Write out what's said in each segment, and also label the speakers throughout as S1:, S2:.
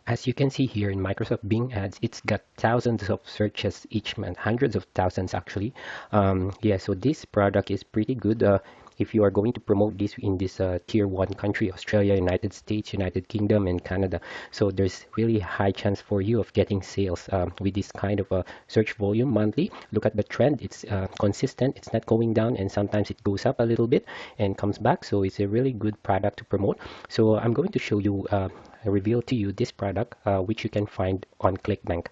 S1: As you can see here in Microsoft Bing Ads, it's got thousands of searches each month, hundreds of thousands actually. Yeah, so this product is pretty good. If you are going to promote this in this tier one country, Australia, United States, United Kingdom, and Canada, so there's really high chance for you of getting sales with this kind of search volume monthly. Look at the trend; it's consistent. It's not going down, and sometimes it goes up a little bit and comes back. So it's a really good product to promote. So I'm going to show you. Reveal to you this product which you can find on ClickBank.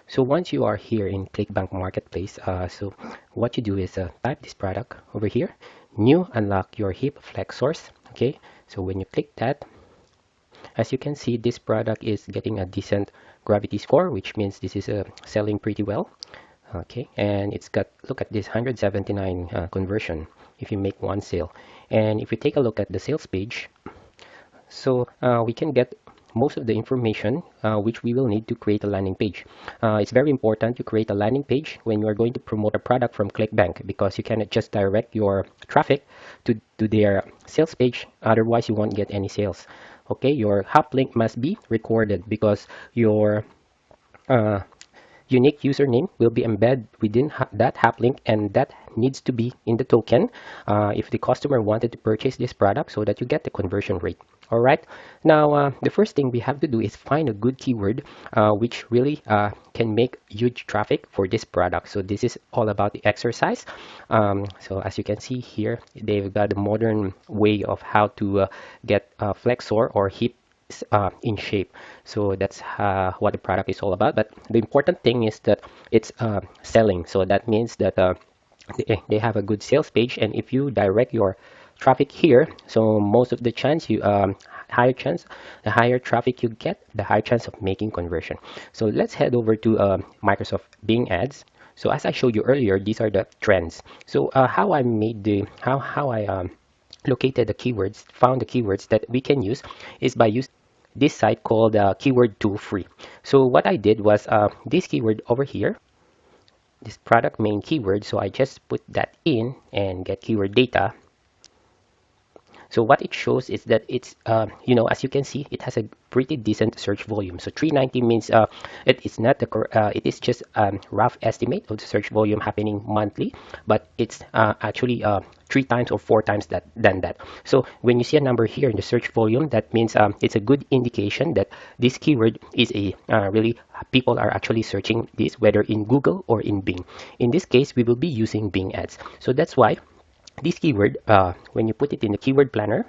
S1: So once you are here in ClickBank Marketplace, so what you do is type this product over here, new unlock your hip flexors. Okay, so when you click that, as you can see, this product is getting a decent gravity score, which means this is selling pretty well. Okay, and it's got, look at this 179 conversion if you make one sale. And if you take a look at the sales page, so we can get most of the information which we will need to create a landing page. It's very important to create a landing page when you are going to promote a product from ClickBank, because you cannot just direct your traffic to their sales page, otherwise you won't get any sales. Okay, your hop link must be recorded because your uh, unique username will be embedded within that hop link, and that needs to be in the token if the customer wanted to purchase this product, so that you get the conversion rate. All right, now the first thing we have to do is find a good keyword which really can make huge traffic for this product. So this is all about the exercise. So as you can see here, they've got a modern way of how to get flexor or hip in shape. So that's what the product is all about. But the important thing is that it's selling. So that means that they have a good sales page, and if you direct your traffic here, so most of the chance you higher chance, the higher traffic you get, the higher chance of making conversion. So let's head over to Microsoft Bing Ads. So as I showed you earlier, these are the trends. So how I made the how I located the keywords, found the keywords that we can use, is by using this site called Keyword Tool Free. So what I did was this keyword over here, this product main keyword. So I just put that in and get keyword data. So what it shows is that it's, as you can see, it has a pretty decent search volume. So 390 means it is not the it is just a rough estimate of the search volume happening monthly, but it's actually 3 times or 4 times than that. So when you see a number here in the search volume, that means it's a good indication that this keyword is a really people are actually searching this, whether in Google or in Bing. In this case, we will be using Bing ads. So that's why this keyword, when you put it in the keyword planner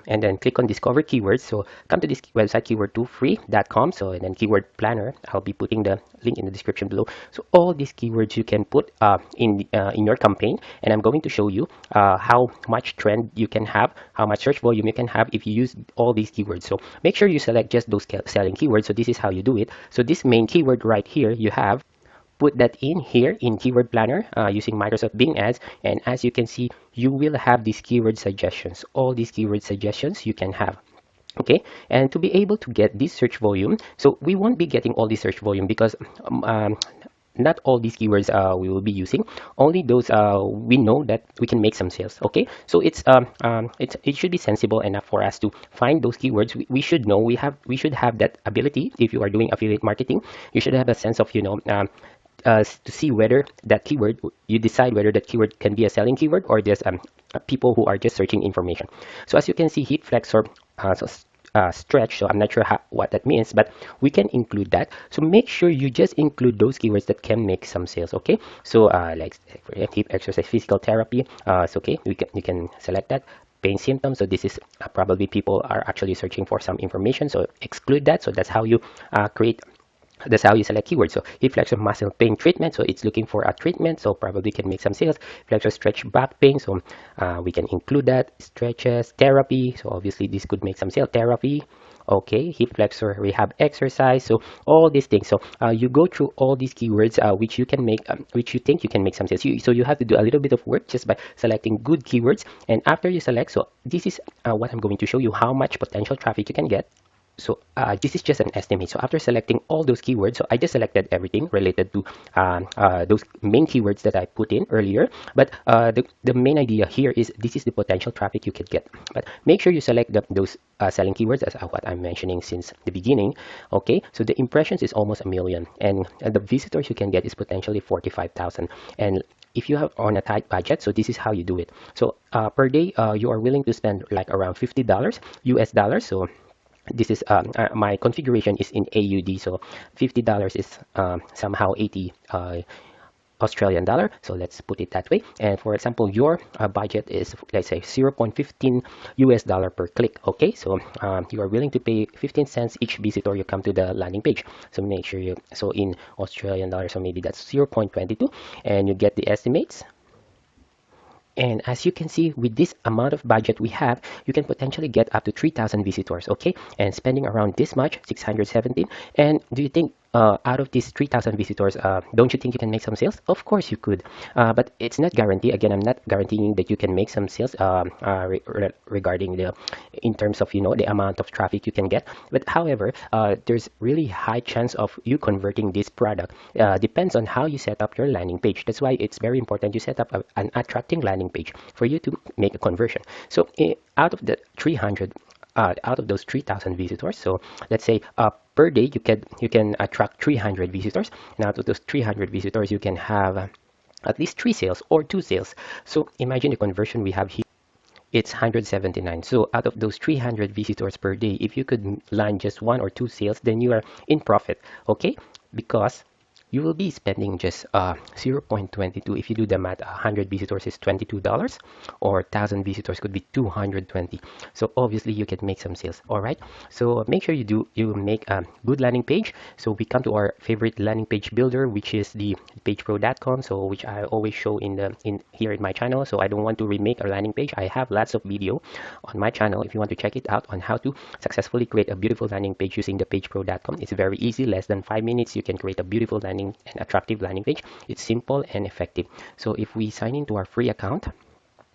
S1: and then click on discover keywords, so come to this website keyword2free.com. So and then keyword planner, I'll be putting the link in the description below. So all these keywords you can put in your campaign, and I'm going to show you how much trend you can have, how much search volume you can have if you use all these keywords. So make sure you select just those selling keywords. So this is how you do it. So this main keyword right here, you have put that in here in keyword planner using Microsoft Bing ads, and as you can see, you will have these keyword suggestions. All these keyword suggestions you can have. Okay, and to be able to get this search volume, so we won't be getting all this search volume because not all these keywords we will be using, only those we know that we can make some sales. Okay, so it should be sensible enough for us to find those keywords. We should know, we should have that ability. If you are doing affiliate marketing, you should have a sense of to see whether that keyword, you decide whether that keyword can be a selling keyword or just people who are just searching information. So as you can see, hip flexor, stretch, so I'm not sure what that means, but we can include that. So make sure you just include those keywords that can make some sales. Okay, so like for hip exercise, physical therapy, it's okay, you can select that. Pain symptoms, so this is probably people are actually searching for some information, so exclude that. So that's how you that's how you select keywords. So hip flexor muscle pain treatment, so it's looking for a treatment, so probably can make some sales. Flexor stretch back pain, so we can include that. Stretches therapy, so obviously this could make some sales. Therapy, okay. Hip flexor rehab exercise, so all these things. So you go through all these keywords which you can make, which you think you can make some sales. So you have to do a little bit of work just by selecting good keywords, and after you select, so this is what I'm going to show you, how much potential traffic you can get This is just an estimate. So after selecting all those keywords, so I just selected everything related to those main keywords that I put in earlier. But the main idea here is this is the potential traffic you could get. But make sure you select those selling keywords as what I'm mentioning since the beginning. Okay, so the impressions is almost a million, and the visitors you can get is potentially 45,000. And if you have on a tight budget, so this is how you do it. So per day, you are willing to spend like around $50 US dollars. So this is my configuration is in AUD, so $50 is somehow 80 Australian dollar. So let's put it that way. And for example, your budget is, let's say, 0.15 US dollar per click. Okay, so you are willing to pay 15 cents each visitor you come to the landing page. So make sure you, so in Australian dollars, so maybe that's 0.22, and you get the estimates. And as you can see, with this amount of budget we have, you can potentially get up to 3,000 visitors, okay? And spending around this much, 617. And do you think out of these 3,000 visitors, don't you think you can make some sales? Of course you could, but it's not guaranteed. Again, I'm not guaranteeing that you can make some sales regarding the, in terms of, you know, the amount of traffic you can get. But however, there's really high chance of you converting this product. Depends on how you set up your landing page. That's why it's very important you set up an attracting landing page for you to make a conversion. So out of the 300, out of those 3,000 visitors, so let's say per day you can attract 300 visitors, and out of those 300 visitors you can have at least 3 sales or 2 sales. So imagine the conversion we have here. It's 179. So out of those 300 visitors per day, if you could land just 1 or 2 sales, then you are in profit, okay? Because you will be spending just 0.22. If you do the math, 100 visitors is $22, or 1,000 visitors could be 220. So obviously you can make some sales. All right, so make sure you make a good landing page. So we come to our favorite landing page builder, which is the pagepro.com, so which I always show in here in my channel. So I don't want to remake a landing page. I have lots of video on my channel if you want to check it out on how to successfully create a beautiful landing page using the pagepro.com. It's very easy, less than 5 minutes you can create a beautiful landing and attractive landing page. It's simple and effective. So if we sign into our free account,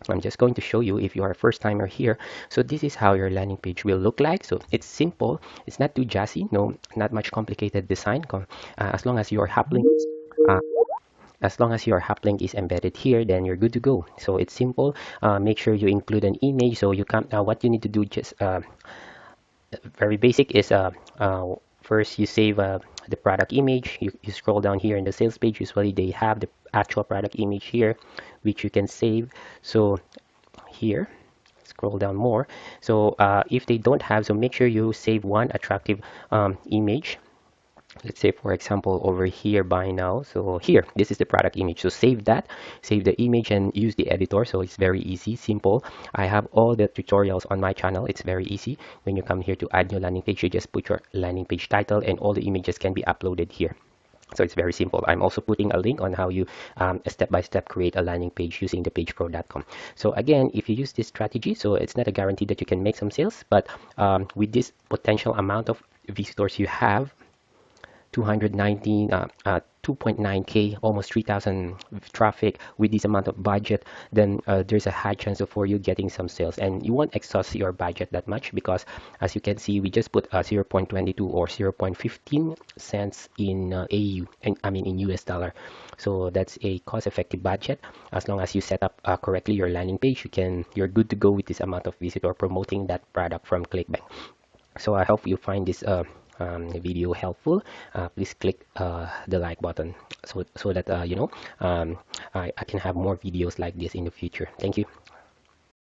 S1: I'm just going to show you if you are a first timer here. So this is how your landing page will look like. So it's simple, it's not too jazzy, no, not much complicated design. As long as your link uh, as long as your link is embedded here, then you're good to go. So it's simple. Make sure you include an image. So you can what you need to do, just very basic, is first you save the product image. You scroll down here in the sales page. Usually they have the actual product image here, which you can save. So here, scroll down more. So if they don't have, so make sure you save one attractive image. Let's say, for example, over here, buy now. So here, this is the product image. So save that, save the image, and use the editor. So it's very easy, simple. I have all the tutorials on my channel. It's very easy. When you come here to add new landing page, you just put your landing page title, and all the images can be uploaded here. So it's very simple. I'm also putting a link on how you step-by-step create a landing page using the pagepro.com. So again, if you use this strategy, so it's not a guarantee that you can make some sales, but with this potential amount of visitors you have, 219 2.9k, almost 3,000 traffic with this amount of budget, then there's a high chance of for you getting some sales, and you won't exhaust your budget that much, because as you can see, we just put 0.22 or 0.15 cents in AU, and I mean in US dollar. So that's a cost-effective budget. As long as you set up correctly your landing page, you're good to go with this amount of visitor promoting that product from ClickBank. So I hope you find this video helpful. Please click the like button, so that I can have more videos like this in the future. Thank you.